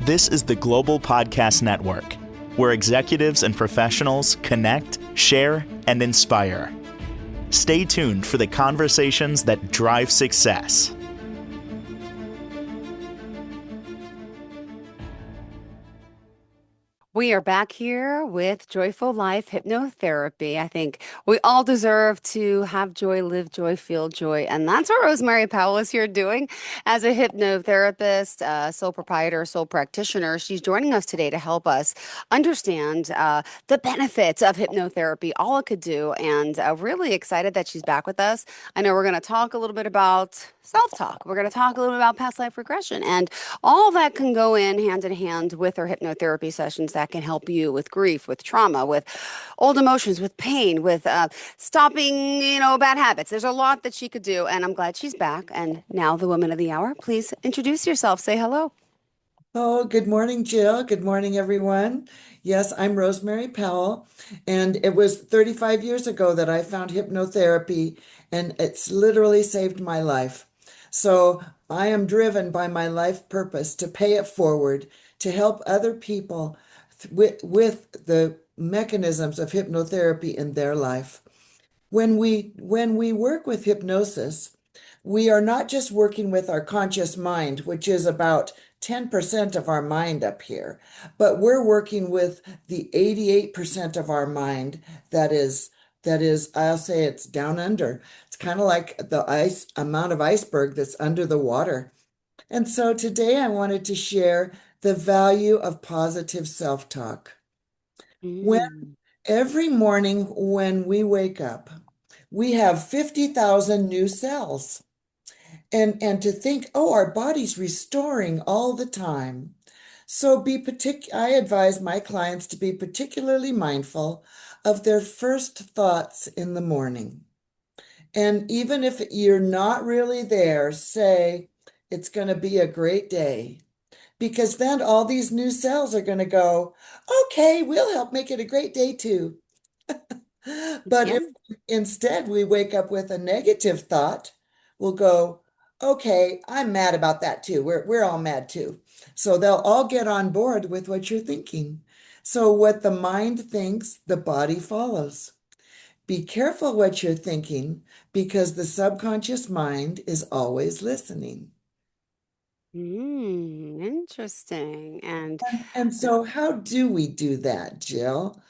This is the Global Podcast Network, where executives and professionals connect, share, and inspire. Stay tuned for the conversations that drive success. We are back here with Joyful Life Hypnotherapy. I think we all deserve to have joy, live joy, feel joy. And that's what Rosemary Powell is here doing as a hypnotherapist, sole proprietor, sole practitioner. She's joining us today to help us understand the benefits of hypnotherapy, all it could do. And really excited that she's back with us. I know we're going to talk a little bit about self-talk. We're going to talk a little bit about past life regression. And all that can go in hand with our hypnotherapy sessions that can help you with grief, with trauma, with old emotions, with pain, with stopping, bad habits. There's a lot that she could do, and I'm glad she's back. And now, the woman of the hour, please introduce yourself. Say hello. Oh, good morning, Jill. Good morning, everyone. Yes, I'm Rosemary Powell, and it was 35 years ago that I found hypnotherapy, and it's literally saved my life. So I am driven by my life purpose to pay it forward, to help other people with the mechanisms of hypnotherapy in their life. When we work with hypnosis, we are not just working with our conscious mind, which is about 10% of our mind up here, but we're working with the 88% of our mind that is, I'll say it's down under. It's kind of like the ice amount of iceberg that's under the water. And so today I wanted to share the value of positive self-talk. When Mm, every morning when we wake up, we have 50,000 new cells. And to think, oh, our body's restoring all the time. So I advise my clients to be particularly mindful of their first thoughts in the morning. And even if you're not really there, say, it's going to be a great day. Because then all these new cells are going to go, okay, we'll help make it a great day too. But yeah. if instead we wake up with a negative thought, we'll go, okay, I'm mad about that too. We're all mad too. So they'll all get on board with what you're thinking. So what the mind thinks, the body follows. Be careful what you're thinking because the subconscious mind is always listening. Interesting. And And so how do we do that, Jill?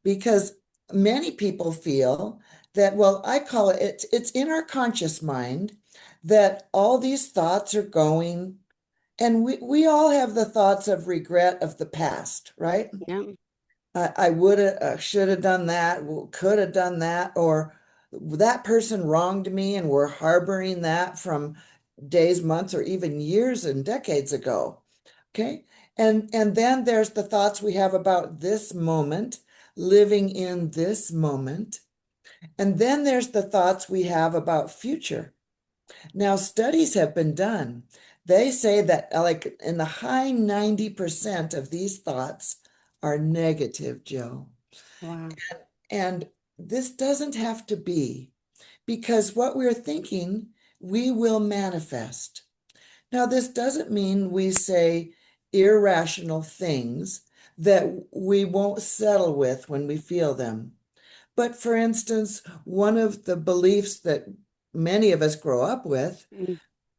Because many people feel that, well, I call it's in our conscious mind that all these thoughts are going, and we all have the thoughts of regret of the past, right? yeah. I would have, should have done that, could have done that, or that person wronged me, and we're harboring that from days, months, or even years and decades ago. Okay. And then there's the thoughts we have about this moment, living in this moment. And then there's the thoughts we have about future. Now, studies have been done. They say that like in the high 90% of these thoughts are negative, Joe. Wow. And this doesn't have to be because what we're thinking, we will manifest. Now, this doesn't mean we say irrational things that we won't settle with when we feel them. But for instance, one of the beliefs that many of us grow up with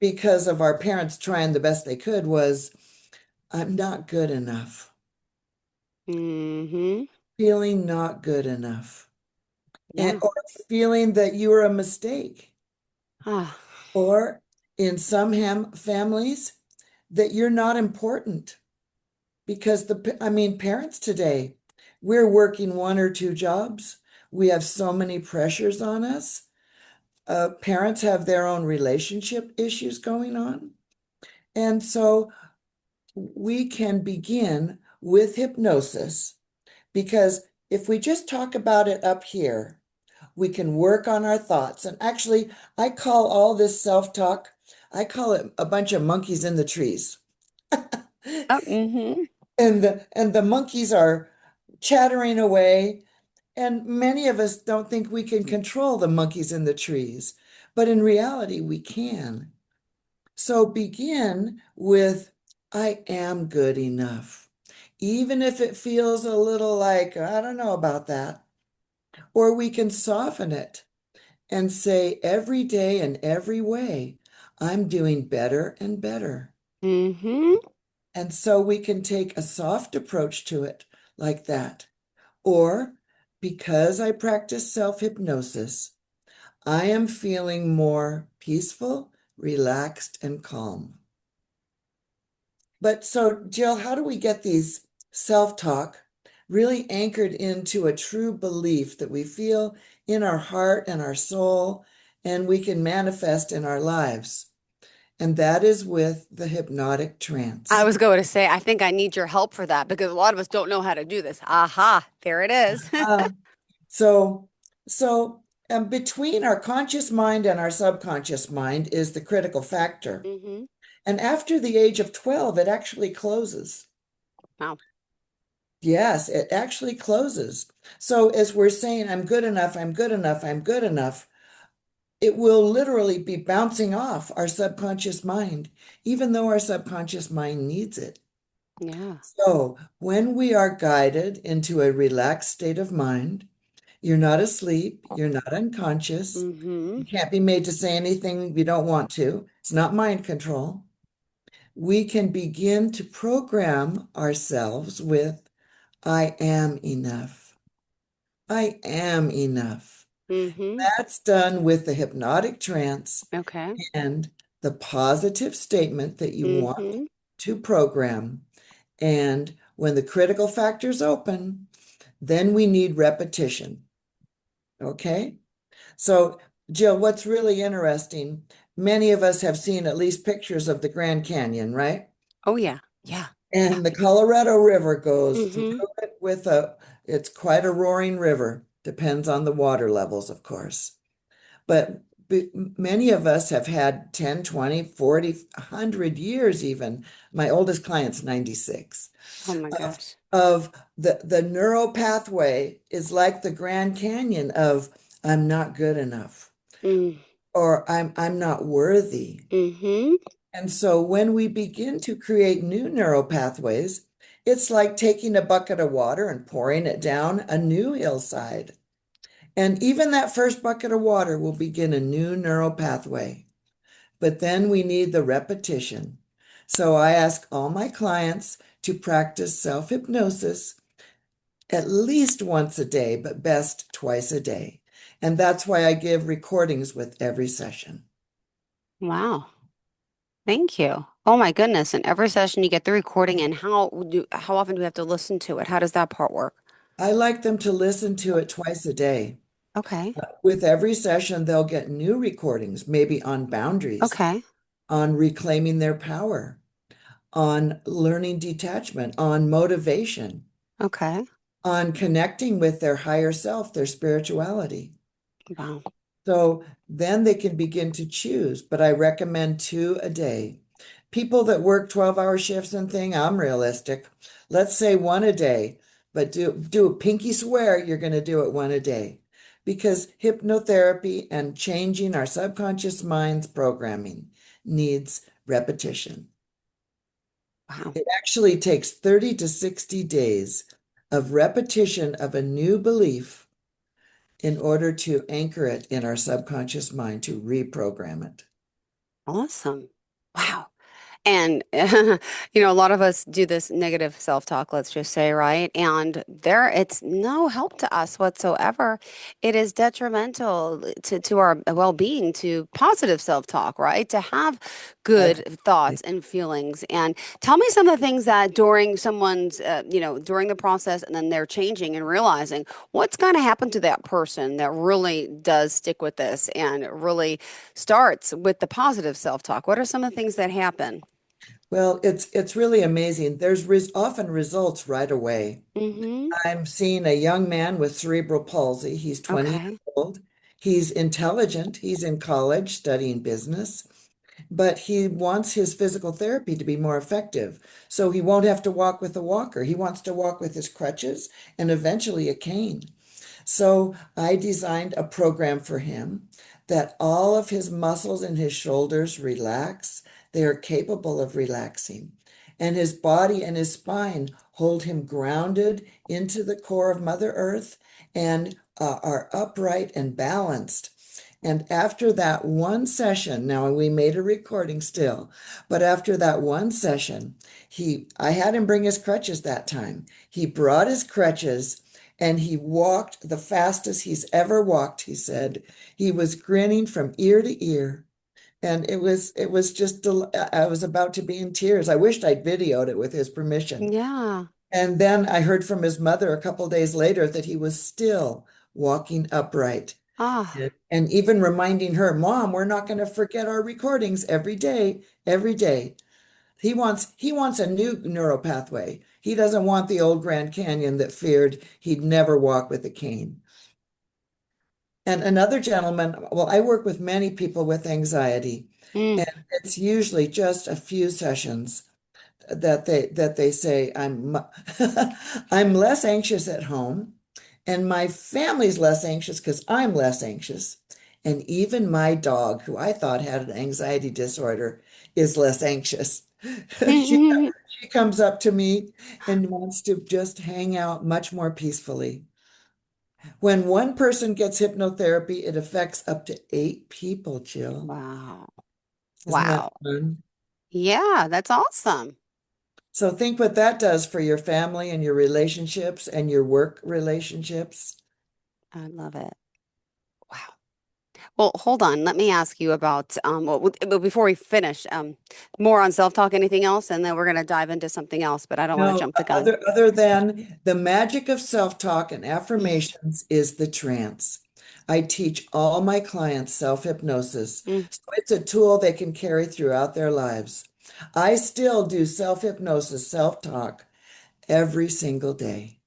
because of our parents trying the best they could was, I'm not good enough, Mm-hmm. feeling not good enough, and Yeah. or feeling that you are a mistake, Ah. or in some families, that you're not important. Because I mean, parents today, we're working one or two jobs. We have so many pressures on us. Parents have their own relationship issues going on. And so we can begin with hypnosis because if we just talk about it up here, we can work on our thoughts. And actually, I call all this self-talk, I call it a bunch of monkeys in the trees. Oh, mm-hmm. And the monkeys are chattering away. And many of us don't think we can control the monkeys in the trees, but in reality, we can. So begin with I am good enough. Even if it feels a little like, I don't know about that. Or we can soften it and say, every day in every way, I'm doing better and better. Mm-hmm. And so we can take a soft approach to it like that. Or because I practice self-hypnosis, I am feeling more peaceful, relaxed, and calm. But so, Jill, how do we get these self-talk really anchored into a true belief that we feel in our heart and our soul and we can manifest in our lives? And that is with the hypnotic I trance. was going to say, I think I need your help for that because a lot of us don't know how to do this. Aha, there it is. Uh, so, so between our conscious mind and our subconscious mind is the critical factor. Mm-hmm. And after the age of 12, it actually closes. Wow. Yes, it actually closes. So as we're saying, I'm good enough, I'm good enough, I'm good enough, it will literally be bouncing off our subconscious mind, even though our subconscious mind needs it. Yeah. So when we are guided into a relaxed state of mind, you're not asleep, you're not unconscious, Mm-hmm. you can't be made to say anything you don't want to. It's not mind control. We can begin to program ourselves with, I am enough. I am enough. Mm-hmm. That's done with the hypnotic trance Okay. and the positive statement that you want Mm-hmm. to program. And when the critical factors open, then we need repetition. Okay? So, Jill, what's really interesting, many of us have seen at least pictures of the Grand Canyon, right? Oh yeah. Yeah. Yeah. And the Colorado River goes through Mm-hmm. it it's quite a roaring river. Depends on the water levels, of course. But many of us have had 10, 20, 40, 100 years even. My oldest client's 96. Oh my Of, gosh. of the neural pathway is like the Grand Canyon of I'm not good enough Mm. or I'm not worthy. Mm-hmm. And so when we begin to create new neural pathways, it's like taking a bucket of water and pouring it down a new hillside. And even that first bucket of water will begin a new neural pathway. But then we need the repetition. So I ask all my clients to practice self hypnosis at least once a day, but best twice a day. And that's why I give recordings with every session. Wow. Thank you. Oh my goodness. And every session you get the recording and how often do we have to listen to it? How does that part work? I like them to listen to it twice a day. Okay. With every session, they'll get new recordings, maybe on boundaries, Okay. on reclaiming their power, on learning detachment, on motivation, Okay. on connecting with their higher self, their spirituality. Wow. So then they can begin to choose, but I recommend two a day. People that work 12-hour shifts and thing, I'm realistic. Let's say one a day, but do a pinky swear you're going to do it one a day. Because hypnotherapy and changing our subconscious mind's programming needs repetition. Wow. It actually takes 30 to 60 days of repetition of a new belief in order to anchor it in our subconscious mind to reprogram it. Awesome. Wow. And a lot of us do this negative self-talk, let's just say, right? And it's no help to us whatsoever. It is detrimental to our well-being to positive self-talk, right? To have good thoughts Absolutely. and feelings. And tell me some of the things that during during the process, and then they're changing and realizing what's going to happen to that person that really does stick with this and really starts with the positive self-talk. What are some of the things that happen? Well, it's really amazing. There's often results right away. Mm-hmm. I'm seeing a young man with cerebral palsy. He's 20 years Okay. old. He's intelligent. He's in college studying business, but he wants his physical therapy to be more effective. So he won't have to walk with a walker. He wants to walk with his crutches and eventually a cane. So I designed a program for him that all of his muscles in his shoulders relax. They are capable of relaxing. and his body and his spine hold him grounded into the core of Mother Earth and are upright and balanced. And after that one session, now we made a recording still, but after that one session, I had him bring his crutches that time. He brought his crutches and he walked the fastest he's ever walked, he said. He was grinning from ear to ear. And it was just I was about to be in tears. I wished I'd videoed it with his permission. Yeah. And then I heard from his mother a couple days later that he was still walking upright. Ah, And even reminding her, Mom, we're not going to forget our recordings every day, every day. He wants a new neural pathway. He doesn't want the old Grand Canyon that feared he'd never walk with a cane. And another gentleman, well, I work with many people with anxiety, mm, and it's usually just a few sessions that they say I'm less anxious at home, and my family's less anxious because I'm less anxious. And even my dog, who I thought had an anxiety disorder, is less anxious. She she comes up to me and wants to just hang out much more peacefully. When one person gets hypnotherapy, it affects up to 8 people, Jill. wow. Isn't that Wow. fun? Yeah, that's awesome. So think what that does for your family and your relationships and your work relationships. I love it. Wow. Well, hold on. Let me ask you about well, before we finish, more on self-talk, anything else? And then we're going to dive into something else, but I don't want to No, jump the gun. other than the magic of self-talk and Mm, affirmations is the trance. I teach all my clients self-hypnosis. mm. So it's a tool they can carry throughout their lives. I still do self-hypnosis, self-talk every single day.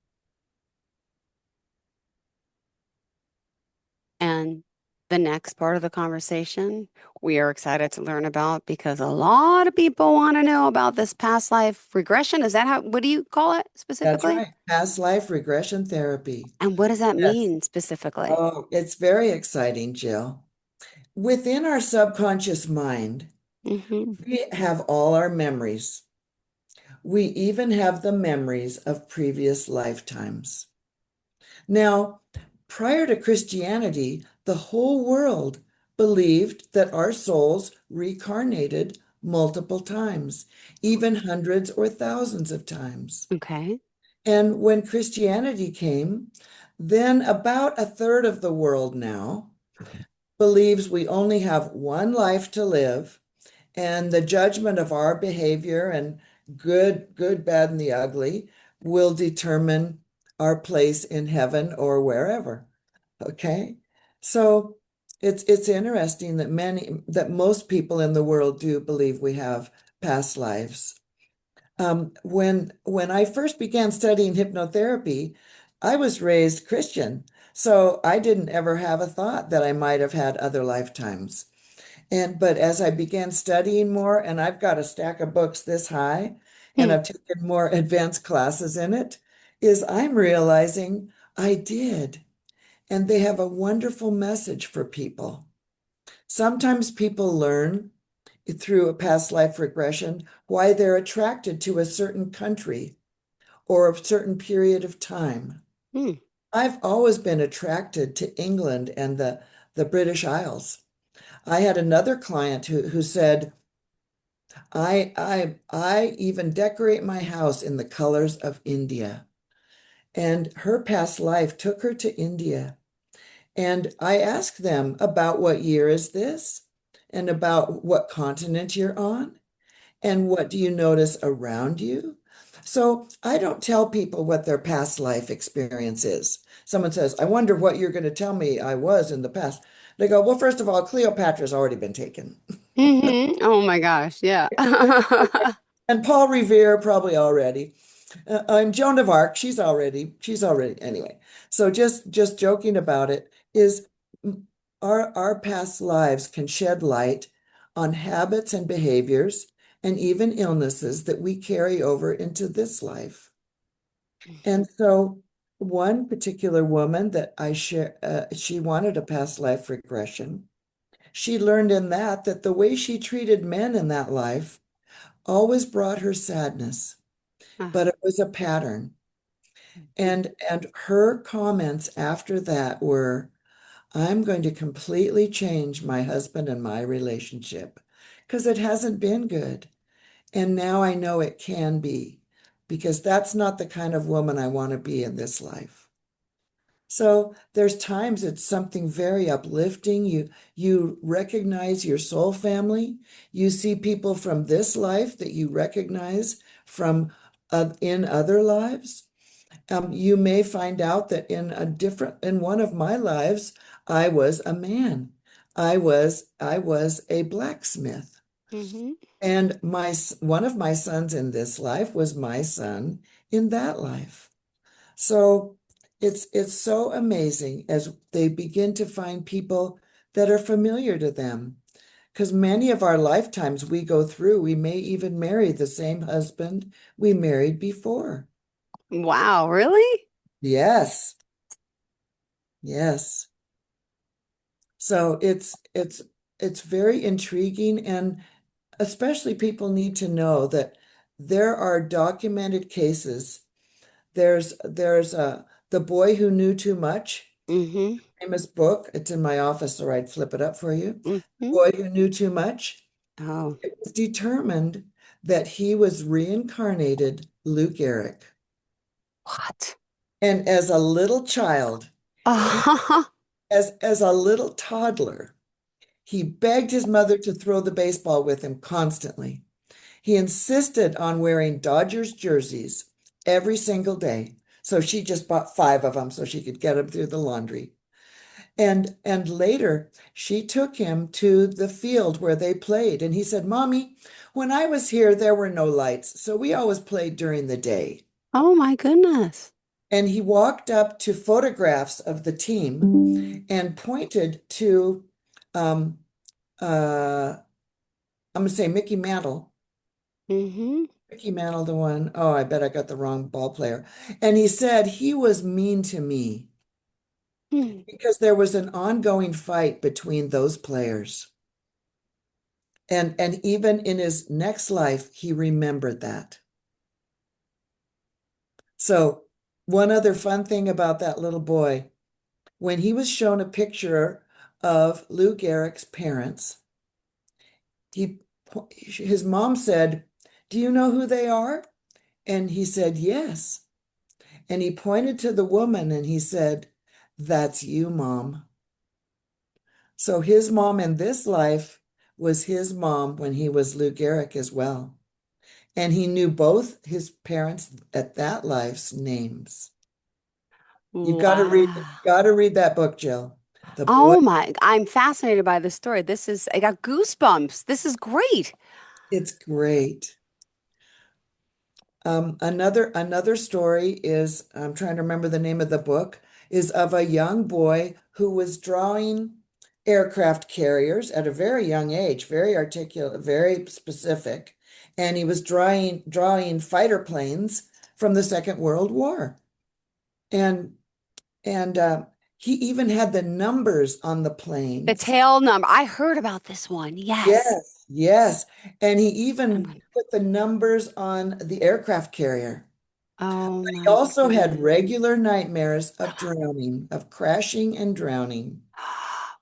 And the next part of the conversation, we are excited to learn about because a lot of people want to know about this past life regression. Is that what do you call it That's specifically? right. Past life regression therapy. And what does that Yes. mean specifically? Oh, it's very exciting, Jill. Within our subconscious mind, Hmm. we have all our memories. We even have the memories of previous lifetimes. Now, prior to Christianity, the whole world believed that our souls reincarnated multiple times, even hundreds or thousands of times. Okay. And when Christianity came, then about a third of the world now believes we only have one life to live, and the judgment of our behavior and good, bad, and the ugly will determine our place in heaven or wherever. Okay? So it's interesting that most people in the world do believe we have past lives. When I first began studying hypnotherapy, I was raised Christian, so I didn't ever have a thought that I might have had other lifetimes. But as I began studying more, and I've got a stack of books this high, and Hmm. I've taken more advanced classes in it, is I'm realizing I did. And they have a wonderful message for people. Sometimes people learn through a past life regression why they're attracted to a certain country or a certain period of time. Hmm. I've always been attracted to England and the British Isles. I had another client who said, I even decorate my house in the colors of India. And her past life took her to India. And I asked them about what year is this and about what continent you're on and what do you notice around you. So I don't tell people what their past life experience is. Someone says, I wonder what you're going to tell me I was in the past. They go, well, first of all, Cleopatra's already been taken. Hmm. Oh my gosh. Yeah. And Paul Revere probably already. And Joan of Arc, she's already anyway. So just joking about it is our past lives can shed light on habits and behaviors and even illnesses that we carry over into this life. And so one particular woman that I share, she wanted a past life regression. She learned in that the way she treated men in that life always brought her sadness, Uh, but it was a pattern. mhm. And her comments after that were, I'm going to completely change my husband and my relationship because it hasn't been good. And now I know it can be because that's not the kind of woman I want to be in this life. So there's times it's something very uplifting. You recognize your soul family. You see people from this life that you recognize from in other lives. You may find out that in one of my lives, I was a man. I was a blacksmith. Mhm. And one of my sons in this life was my son in that life. So it's so amazing as they begin to find people that are familiar to them. Because many of our lifetimes we go through, we may even marry the same husband we married before. Wow, really? Yes, yes. So it's very intriguing, and especially people need to know that there are documented cases. There's The Boy Who Knew Too Much, Mm-hmm. famous book. It's in my office, so I'd flip it up for you. The Mm-hmm. Boy Who Knew Too Much. Oh, It was determined that he was reincarnated Lou Gehrig. what? And as a little child, he as a little toddler, he begged his mother to throw the baseball with him constantly. He insisted on wearing Dodgers jerseys every single day. So she just bought five of them so she could get them through the laundry. And later she took him to the field where they played. And he said, Mommy, when I was here, there were no lights. So we always played during the day. Oh my goodness. And he walked up to photographs of the team and pointed to, um, I'm going to say Mickey Mantle. Mm-hmm. Mickey Mantle, the one, oh, I bet I got the wrong ball player. And he said he was mean to me Hmm. because there was an ongoing fight between those players. And even in his next life, he remembered that. So, one other fun thing about that little boy, when he was shown a picture of Lou Gehrig's parents, he his mom said, "Do you know who they are?" And he said, "Yes." And he pointed to the woman and he said, "That's you, Mom." So his mom in this life was his mom when he was Lou Gehrig as well. And he knew both his parents at that life's names. Wow. Got to read that book, Jill. The boy, Oh my, I'm fascinated by this story. I got goosebumps. This is great. it's great. Another story is, I'm trying to remember the name of the book, is of a young boy who was drawing aircraft carriers at a very young age, very articulate, very specific, and he was drawing fighter planes from the Second World War. And and he even had the numbers on the The planes. tail number. I heard about this one. Yes. Yes, yes. And he I'm even gonna, put the numbers on the aircraft carrier. oh He my also had goodness. regular nightmares of drowning, of crashing and drowning.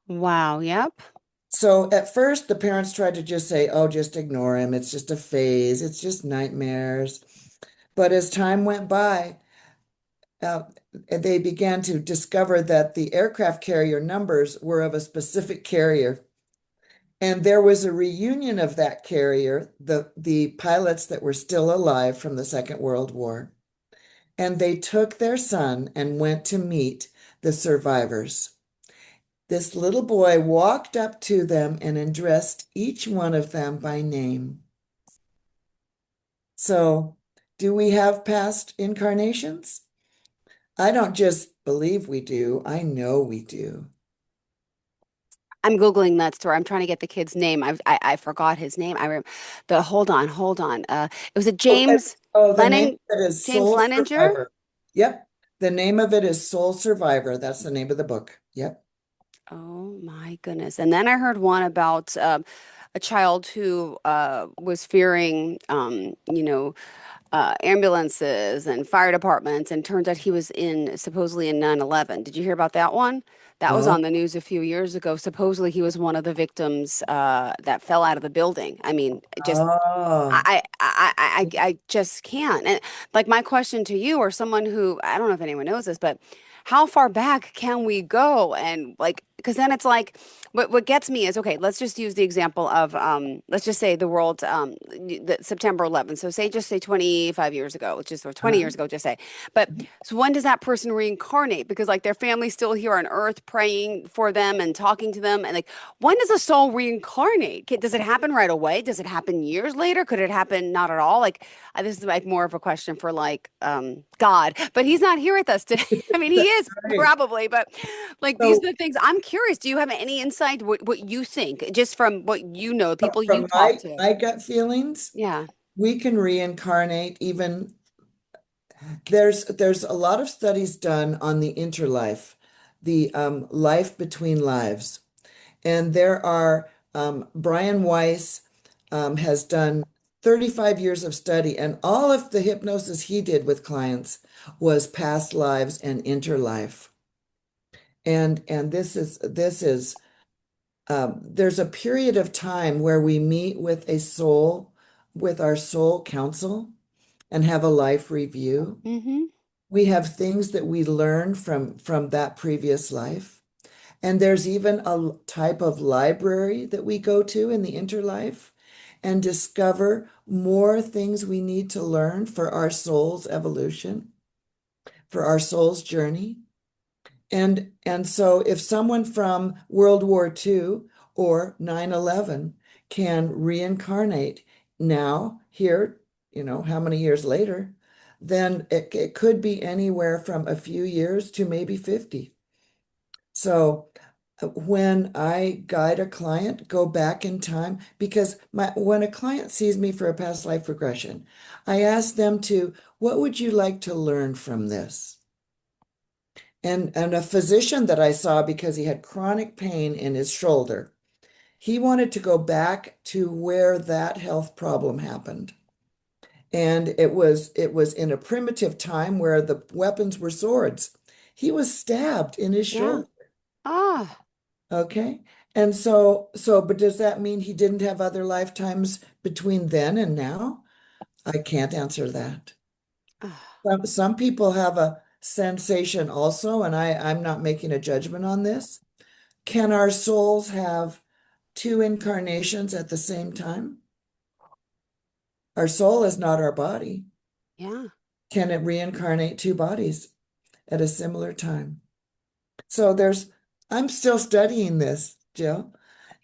Wow. Yep. So at first, the parents tried to just say, oh, just ignore him. It's just a phase. It's just nightmares. But as time went by, uh, they began to discover that the aircraft carrier numbers were of a specific carrier. And there was a reunion of that carrier, the pilots that were still alive from the Second World War. And they took their son and went to meet the survivors. This little boy walked up to them and addressed each one of them by name. So, do we have past incarnations? I don't just believe we do, I know we do. I'm Googling that story. I'm trying to get the kid's name. I forgot his name. Hold on. It was a Oh, the name Lenning, of it is James Soul Leninger. Survivor. Yep. The name of it is Soul Survivor. That's the name of the book. Yep. Oh my goodness. And then I heard one about a child who was fearing, ambulances and fire departments, and turns out he was in supposedly in 9/11. Did you hear about that one? That was Oh, on the news a few years ago. Supposedly he was one of the victims that fell out of the building. I mean, just oh, I just can't. And like my question to you, or someone who I don't know if anyone knows this, but how far back can we go? And like, because then it's like, what gets me is, okay, let's just use the example of, let's just say the world, the September 11th. So just say 25 years ago, just or 20 uh-huh. years ago, just say. But so when does that person reincarnate? Because like their family's still here on Earth praying for them and talking to them, and like when does a soul reincarnate? Does it happen right away? Does it happen years later? Could it happen not at all? Like this is like more of a question for like God, but he's not here with us today. I mean, he That's is right. probably, but like these are So the things I'm curious. Do you have any insight what you think just from what you know, people you from talk to? my gut feelings, Yeah. we can reincarnate even there's a lot of studies done on the interlife, the life between lives. And there are Brian Weiss has done 35 years of study, and all of the hypnosis he did with clients was past lives and interlife. And this is there's a period of time where we meet with a soul, with our soul council, and have a life review. Mm-hmm. We have things that we learn from that previous life. And there's even a type of library that we go to in the interlife and discover more things we need to learn for our soul's evolution, for our soul's journey. And so if someone from World War II or 9/11 can reincarnate now, here, how many years later, then it could be anywhere from a few years to maybe 50. So when I guide a client, go back in time, because when a client sees me for a past life regression, I ask them to, what would you like to learn from this? And a physician that I saw, because he had chronic pain in his shoulder, he wanted to go back to where that health problem happened. And it was in a primitive time where the weapons were swords. He was stabbed in his Yeah. shoulder. Ah. Okay. And but does that mean he didn't have other lifetimes between then and now? I can't answer that. Ah. Some people have a sensation also, and I'm not making a judgment on this. Can our souls have two incarnations at the same time? Our soul is not our body. Yeah. Can it reincarnate two bodies at a similar time? So I'm still studying this, Jill.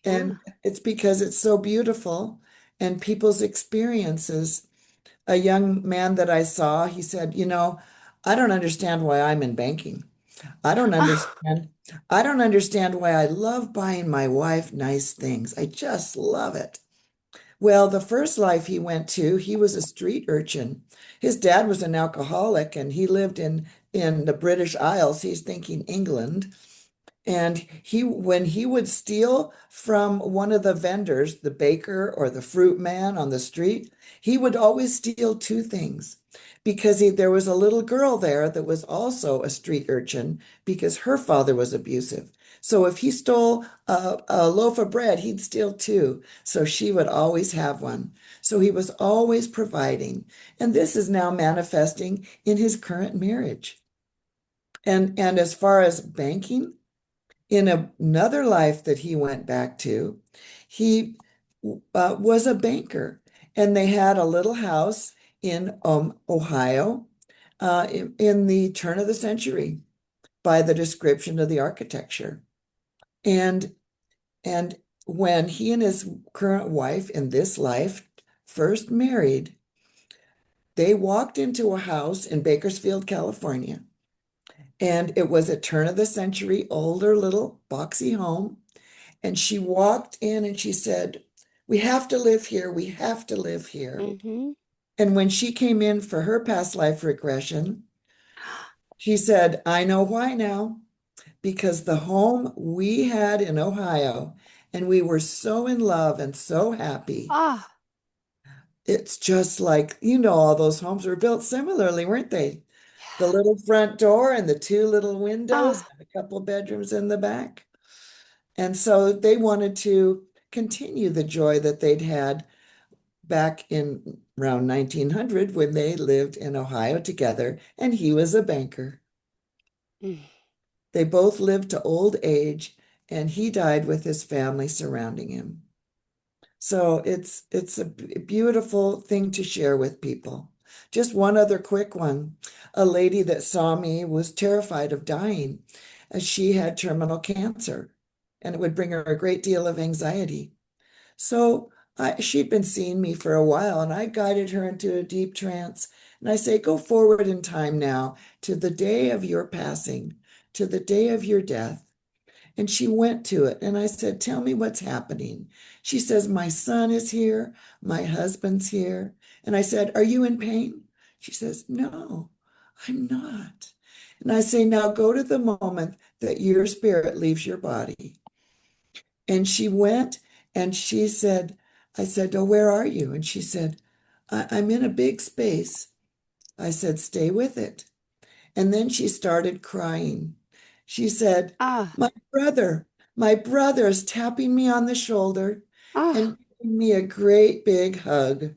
Yeah. And it's because it's so beautiful and people's experiences. A young man that I saw, he said, I don't understand why I'm in banking. I don't Ah. understand. I don't understand why I love buying my wife nice things. I just love it. Well, the first life he went to, he was a street urchin. His dad was an alcoholic and he lived in the British Isles. He's thinking England. And when he would steal from one of the vendors, the baker or the fruit man on the street, he would always steal two things because there was a little girl there that was also a street urchin because her father was abusive. So if he stole a loaf of bread, he'd steal two. So she would always have one. So he was always providing. And this is now manifesting in his current marriage. And as far as banking, in another life that he went back to, he was a banker, and they had a little house in Ohio in the turn of the century by the description of the architecture. And and when he and his current wife in this life first married, they walked into a house in Bakersfield, California. And it was a turn of the century, older little boxy home. And she walked in and she said, we have to live here. We have to live here. Mm-hmm. And when she came in for her past life regression, she said, I know why now, because the home we had in Ohio And we were so in love and so happy. Ah, It's just like, all those homes were built similarly, weren't they? The little front door and the two little windows ah. and a couple bedrooms in the back. And so they wanted to continue the joy that they'd had back in around 1900 when they lived in Ohio together, and he was a banker. Mm. They both lived to old age, and he died with his family surrounding him. So it's a beautiful thing to share with people. Just one other quick one. A lady that saw me was terrified of dying as she had terminal cancer, and it would bring her a great deal of anxiety. So she'd been seeing me for a while, and I guided her into a deep trance. And I say, go forward in time now to the day of your passing, to the day of your death. And she went to it. And I said, tell me what's happening. She says, my son is here. My husband's here. And I said, are you in pain? She says, no, I'm not. And I say, now go to the moment that your spirit leaves your body. And she went and she said, I said, oh, where are you? And she said, I'm in a big space. I said, stay with it. And then she started crying. She said, Ah, my brother, my brother is tapping me on the shoulder ah. and giving me a great big hug.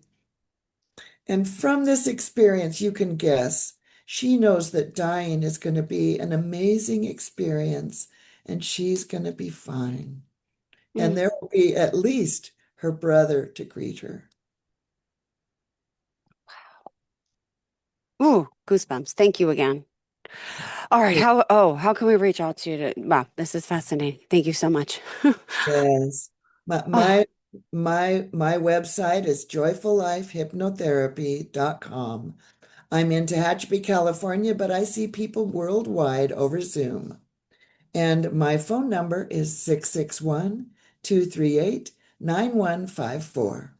And from this experience, you can guess she knows that dying is going to be an amazing experience and she's going to be fine. And Mm. there will be at least her brother to greet her. Ooh, goosebumps. Thank you again. All right. How can we reach out to you wow, this is fascinating. Thank you so much. Yes. My Oh, my my website is joyfullifehypnotherapy.com. I'm in Tehachapi, California, but I see people worldwide over Zoom. And my phone number is 661-238-9154.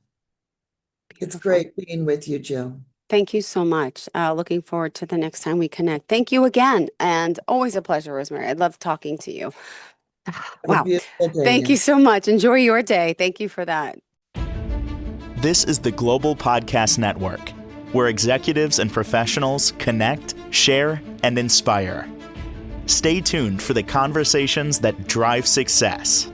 It's beautiful. great being with you, Jill. Thank you so much. Looking forward to the next time we connect. Thank you again. And always a pleasure, Rosemary. I love talking to you. Have a Wow. beautiful day Thank you now. so much. Enjoy your day. Thank you for that. This is the Global Podcast Network, where executives and professionals connect, share, and inspire. Stay tuned for the conversations that drive success.